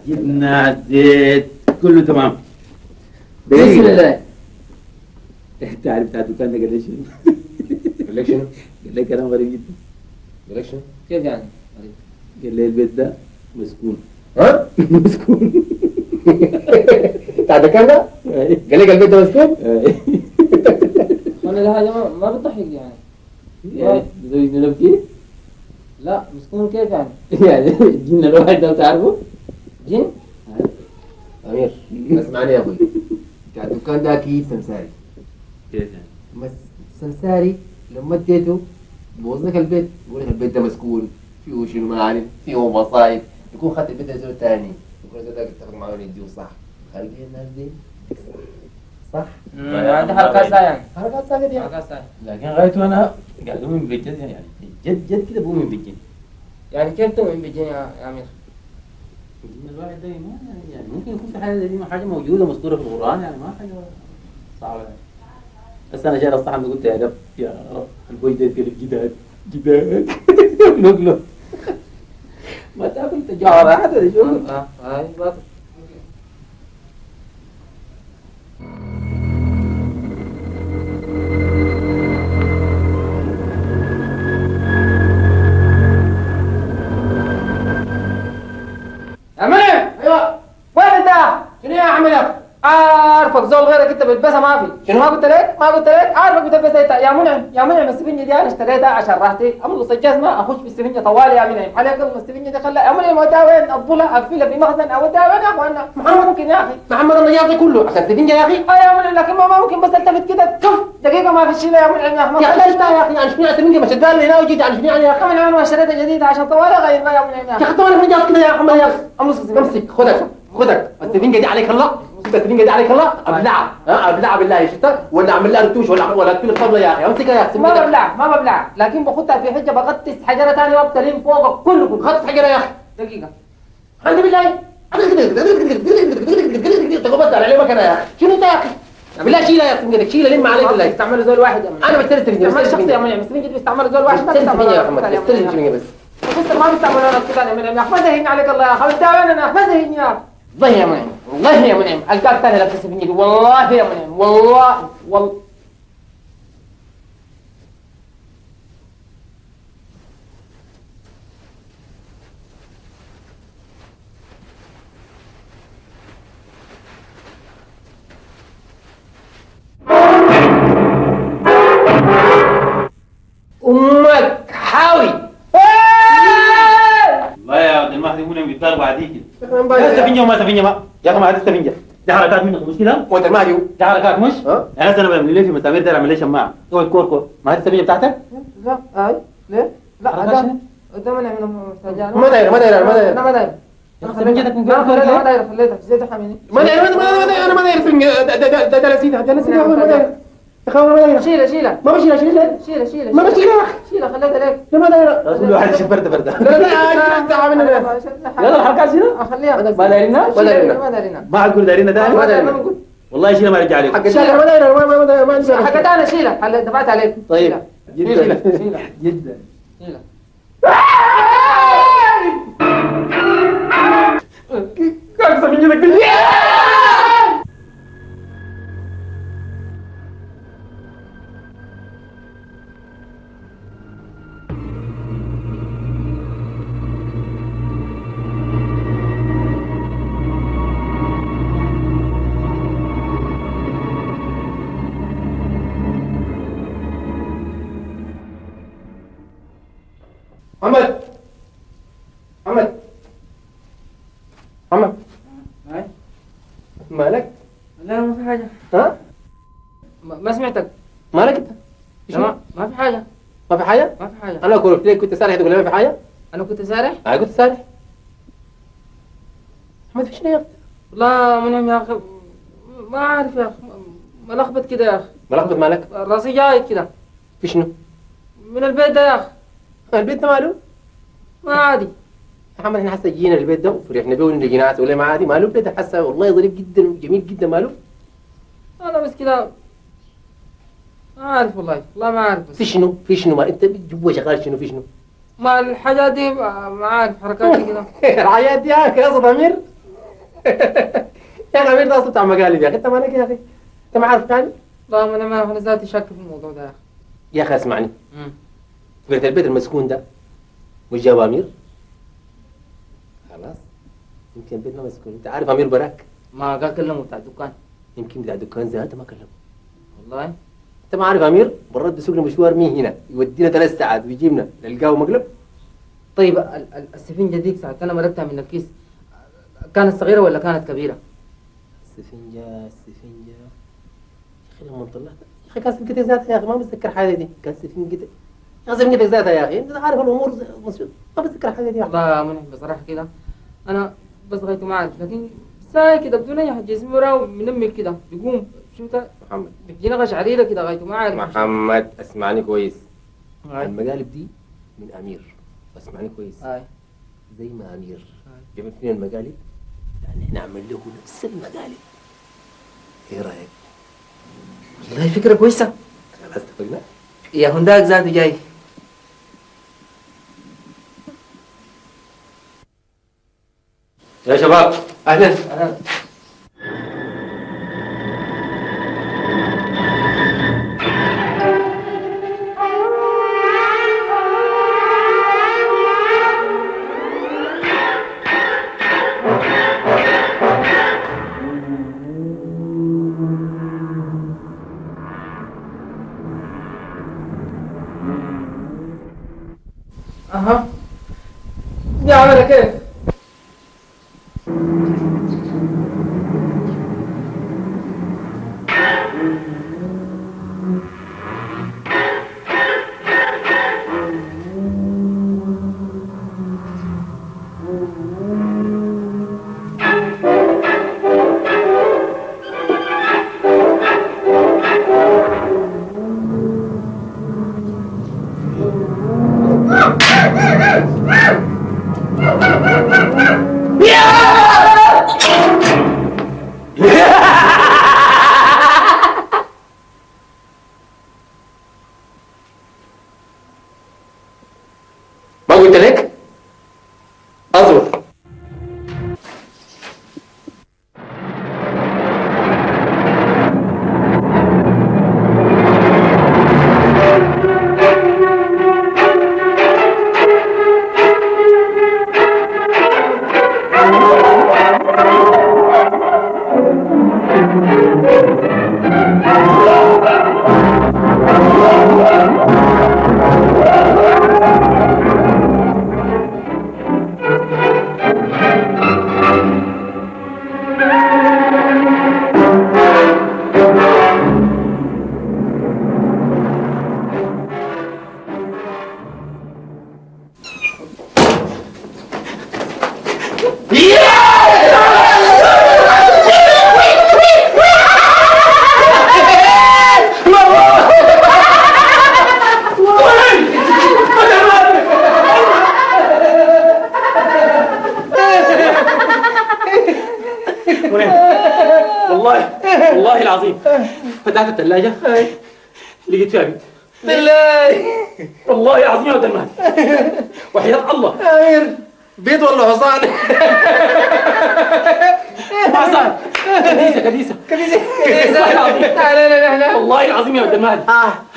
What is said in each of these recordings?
جبنا الزيت كله تمام. بسم الله. انت عارف بتاع الدكان ده قال لي شنو؟ قال لك شنو؟ قال لي كلام غريب جدا. قال لك شنو؟ كيف يعني؟ قال لي البيت ده مسكون. ها؟ مسكون. بتاع الدكان ده؟ قال لك البيت ده مسكون؟ انا ده حاجه ما بتضحك يعني. زوجنا نبكي؟ لا مسكون كيف يعني؟ يعني الجن الواحد ده بتعرفه؟ جن؟ امير اسمعني يا اخوي، بتاع الدكان ده اكيد سمساري. كيف يعني؟ بس سمساري لما اديته بوظ لك البيت، يقول لك البيت ده مسكون فيه شنو ما عارف، فيه مصايب، يكون خدت البيت لزول ثاني، يكون الزول ده اتفق معاه يديه صح. خارجين الناس دي صح؟ عندي حركات ساعة يعني. حركات ساكت يعني. حركات ساعة. لكن غايته انا قاعد اؤمن بالجد يعني جد جد كده بؤمن بالجن. يعني كيف تؤمن بالجن يا امير؟ الجن الواحد ده ما يعني ممكن يكون في حاجه زي دي، ما حاجه موجوده مذكوره في القران يعني، ما حاجه صعبه يعني. بس انا جاي الصحن قلت يا رب يا رب البوي ده يقول جداد جداد نقله ما تاكل تجاره هذا شو؟ هاي باطل. يا منعم. ايوه وين انت؟ شنو يا عملك؟ عارفك زول غيرك انت بتلبسها ما في. شنو ما قلت لك؟ ما قلت لك؟ عارفك بتلبسها انت يا منعم. يا منعم السفنجه دي انا اشتريتها عشان راحتي املص الجزمه اخش بالسفنجه طوالي يا منعم. عليك الله السفنجه دي خلها يا منعم اوديها وين؟ افضلها اقفلها في مخزن اوديها وين يا اخوانا؟ ما ممكن يا اخي. محمد النجاطي كله عشان تدينجا يا اخي. يا منعم لكن ما ممكن بس التفت كده كف دقيقه ما في الشيله يا منعم يا احمد. يا اخي انت يا اخي يعني شنو تدينجا مش الدال هنا وجيت يعني شنو يعني يا اخي؟ يا منعم انا اشتريتها جديده عشان طوالي غير بها يا منعم يا يا اخي. اخي طبعا النجاط كده يا محمد يا اخي. املص السفنجه. امسك خدك التدينجا دي عليك الله. امسك التدينجا دي عليك الله ابلعها. ها ابلعها بالله شفت ولا اعمل لها رتوش ولا اكل الطبله يا اخي. امسكها يا اخي. ما ببلع لكن باخدها في حجه بغطس حجره ثانيه وابتلين فوق كله. خدت حجره يا اخي. دقيقه. عندي بالله تقبض على عليه مكانها يا اخي. شنو انت يا اخي؟ بالله شيلها يا اخي، شيلها لم عليك بالله. استعملوا زول واحد يا منعم. انا بشتري التدينجا. استعمال شخصي يا منعم. السفنجه دي بيستعملوا زول واحد. بشتري التدينجا يا محمد. بشتري التدينجا بس. بس ما بيستعملوا انا كده يا منعم يا اخي. ما زهقني عليك الله يا اخي. انت وين انا؟ ما زهقني يا اخي. والله يا منعم والله يا منعم القاك ثاني لابس السفنجه دي والله يا منعم والله امك حاوي. والله يا عبد المهدي مو بيتضربوا عادي كده. ده سفنجه وما سفنجه ما يا اخي ما هذه سفنجه، دي حركات منك مش كده؟ وانت المهدي دي حركات مش؟ ها؟ يعني انا بعمل ليه في مسامير ده اعمل ليه شماعه؟ هو الكور ما هذه السفنجه بتاعتك؟ لا هاي ليه؟ لا حركات هذا شنو؟ ده منعم محتاجها. ما داير لا ما داير. يا اخي سفنجتك من لا قبل ما داير خليتها في زيت حميني. ما داير انا ما داير السفنجه ده نسيتها ما داير يا اخي ما داير. شيلها ما بشيلها ما بشيلها يا اخي. شيلها خليتها ليك. لا ما داير. كل واحد يشوف برده لا انت عامل يلا الحركات شنو؟ اخليها ما دايرينها؟ ما دارينا. ما حتقول دايرينها تاني؟ ما دارينا بنقول. والله شيلها ما رجع عليك. حق الشارع ما داير ما عندي حقت انا شيلها دفعت عليك. طيب شيلها جدا شيلها. كيف سفنجتك دي؟ محمد هاي مالك؟ لا ما في حاجة. ها؟ ما سمعتك. مالك انت؟ ما في حاجة. ما في حاجة؟ ما في حاجة. انا قلت لك كنت سارح تقول لي ما في حاجة؟ أنا كنت سارح. انا كنت سارح. محمد في شنو يا اخي؟ لا منعم يا أخي ما عارف يا أخي ملخبط كده يا أخي. ملخبط مالك؟ راسي جاي كده في شنو؟ من البيت ده يا أخي. البيت ده ماله؟ ما عادي. يا محمد احنا حاسه جينا البيت ده وفرحنا به ولقيناه ولا ما عادي ماله البيت ده حاسه والله ظريف جدا وجميل جدا ماله؟ أنا بس كده ما عارف والله ما عارف بس. في شنو ما انت جوا شغال شنو في شنو؟ ما الحاجات دي معاك حركات دي كده. الحياة دي يا أخي قصد أمير. يا أخي أمير ده أصلا بتاع مقالب يا أخي، أنت مالك يا أخي؟ أنت ما عارف يعني؟ لا ما أنا ذاتي شاك في الموضوع ده يا أخي. يا أخي اسمعني، بيت البيت المسكون ده مش جاب أمير؟ خلاص يمكن بيتنا مسكون، أنت عارف أمير براك؟ ما قال كلمه بتاع الدكان. يمكن بتاع الدكان ذاته ما كلمه. والله أنت ما عارف أمير برد بيسوقنا مشوار مين هنا، يودينا 3 ساعات ويجيبنا نلقاه مقلب. طيب السفنجة ديك ساعة أنا مرقتها من الكيس كانت صغيرة ولا كانت كبيرة؟ السفنجة يا أخي لما طلعت يا أخي كان سفنجتك ذاتها يا أخي، ما بتذكر حاجة دي، كان سفنجتك يا أخي سفنجتك ذاتها يا أخي، أنت عارف الأمور ما بتذكر حاجة دي يا أخي. والله منح بصراحة كده أنا بس غايته ما أعرف، لكن ساي كده بدون أي حاجة جسمي وراه منمل كده بيقوم شو محمد بيجينا غش عليلة كده غايته ما أعرف. محمد اسمعني كويس، هاي المقالب دي من أمير، اسمعني كويس. هاي زي ما أمير جابت فينا المقالب يعني إحنا نعمل له نفس المقالب. إيه رأيك؟ والله فكرة كويسة. خلاص اتفقنا؟ يا هنداك ذاته جاي. يا شباب أهلا. أها دي عملها كيف؟ ما قلت لك؟ أصبر. والله العظيم فتحت الثلاجة لقيت فيها بنت. بالله والله العظيم يا ولد المال وحياة الله. أمير بيض ولا حصان؟ حصان. كنيسة والله العظيم. والله العظيم يا ولد المال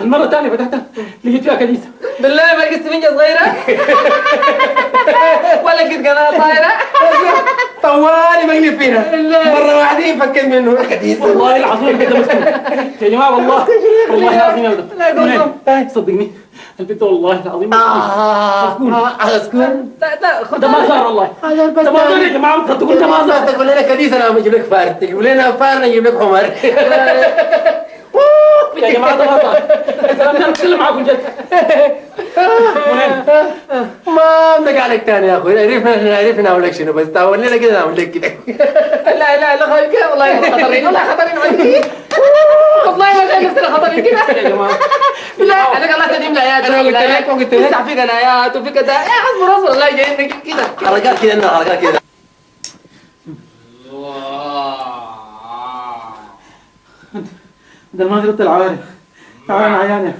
المرة الثانية فتحتها لقيت فيها كنيسة. بالله ما لقيت سفنجة صغيرة ولا لقيت قناة طايرة طوالي مقلب فينا مرة واحدة يفكر منه كديس. والله العظيم كده مسكين يا جماعة. والله العظيم يا ولد صدقني البنت والله العظيم مسكون. ده ما صار والله. ده ما صار يا جماعة تصدقوا ده ما صار. تقول لنا كديس أنا بجيب لك فار، تقول لنا فار أنا أجيب لك حمار. يا جماعة ده ما صار. الكلام ده نتكلم معاكم جد. ما بدك عليك تاني يا أخوي، عرفنا أقول لك شنو، بس تقول لنا كده أقول لك كده. لا خايف كده والله خطرين والله خطرين عندي والله ما شايف نفسنا خطرين كده يا جماعة لا عليك الله تديم الايات. أنا قلت لك لسه في ايات وفي كذا يا حسب راسه والله جايين كده حركات كده حركات كده. ده ما ضربت العوارف. تعال عياني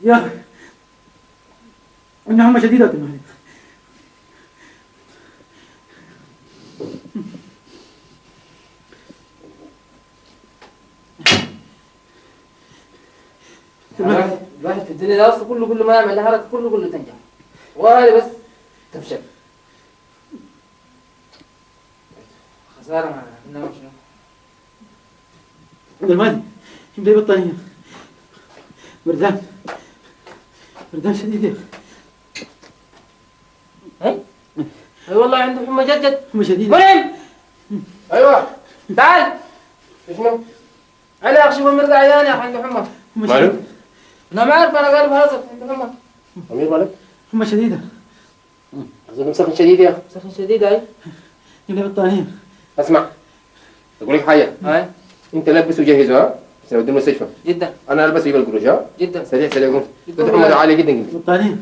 يا أخي النعمة شديدة المهنة. الواحد في الدنيا ده اصلا كله ما يعمل حركه كله تنجح، وهذه بس تفشل. خساره معنا انما شنو؟ عبد المالك جيب لي بطانية، بردان شديد يا اي والله عنده حمى جد حمى شديدة. منعم ايوه تعال شنو؟ علي اخشب المرقع عيان يا اخي عنده حمى. مالك؟ انا ما اعرف انا قالب هذا عنده حمى. امير مالك؟ حمى شديدة. اظن مسخن شديد يا اخي. سخن شديد هاي. جيب لي بطانية. اسمع اقول لك حاجه، هاي انت لبس وجهز ها سنودي المستشفى. جدا انا البس يجيب القروش ها جدا سريع قوم. جدا. الحمى ده عالي جدا. بطانية.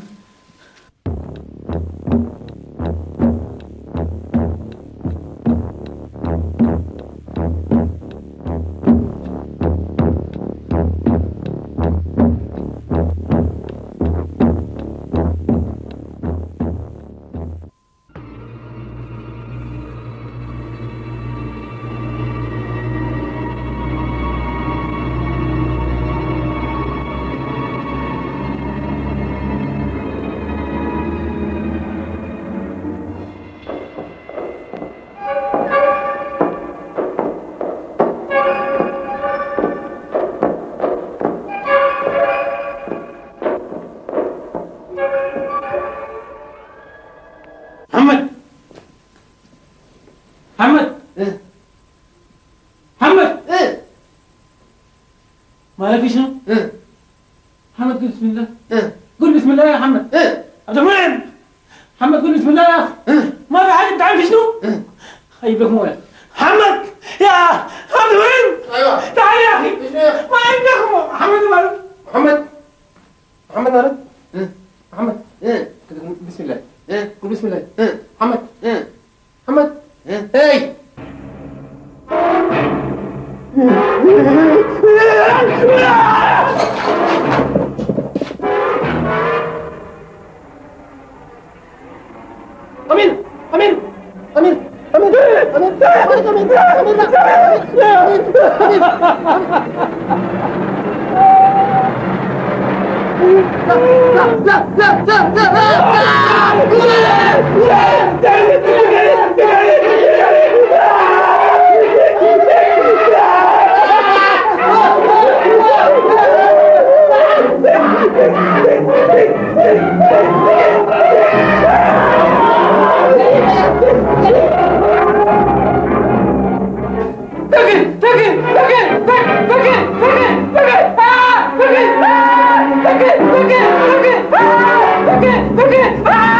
محمد ايه محمد ايه مالك في شنو؟ ايه محمد قل بسم الله. ايه قل بسم الله يا محمد. ايه عبد المنعم محمد قل بسم الله يا اخي. ما في حاجة. انت عارف في شنو؟ خيب لك مويه. محمد يا عبد المنعم ايوه تعال يا اخي. ايش يا ما عندك محمد مالك. محمد مالك؟ ايه محمد ايه كده قول بسم الله. ايه قول بسم الله. ايه محمد ايه محمد ايه اي امين امين امين امين امين Okay.